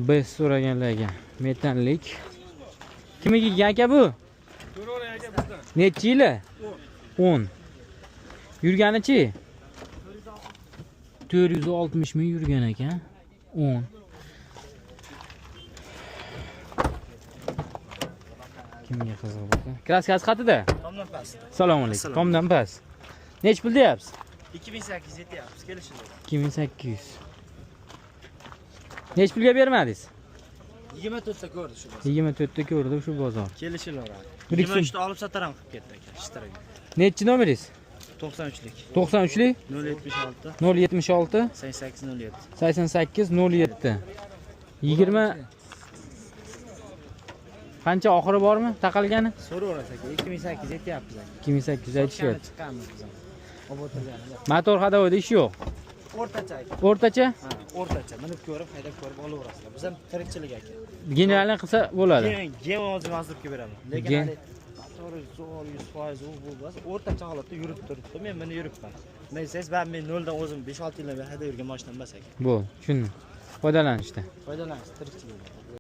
Biz so'raganlarga metanlik. Kimga aka bu? Necha yili? 10. Yurganichi? 460 ming yurgan ekan. 10. Kimga qiziq bo'lsa? Kraskasi qatida? Tomdan past. Assalomu alaykum. Tomdan past. Nech pul deyapsiz? 2800 yetyapmiz, kelishildi. 2800. Nech pulga bermadingiz? 24 ta ko'rdi shu bozor. 24 ta ko'rdi shu bozor. Kelishilaveradi. Bir ikki 23 ta olib sataram qilib ketdi aka, ishtiraga. Nechi nomeringiz? 93lik. 93lik 076 076 8807. 88 07. 20 qancha oxiri bormi taqalgani? So'raverasiz aka, 2800 yetyapmiz aka. 2800 aytishyapti. Chiqqanmiz biz. Olib o'tirganmiz. Motor hadovoyda ish yo'q. O'rtacha aka. O'rtacha Ha, o'rtacha. Minib ko'rib, haydab ko'rib olaverasizlar. Biz ham tirikchilik aka. generalni qilsa bo'ladi. Gen o'zim mazurga beraman. Lekin Gen. hali motori zo'r 100% u bu bo'lsa, o'rtacha holatda yurib turibdi. Men buni yuribman. Men siz men 0 dan o'zim 5-6 yildan beri haydab yurgan mashinam emas aka. Bu, tushundim. Foydalanishda. Foydalanish tirikchilik.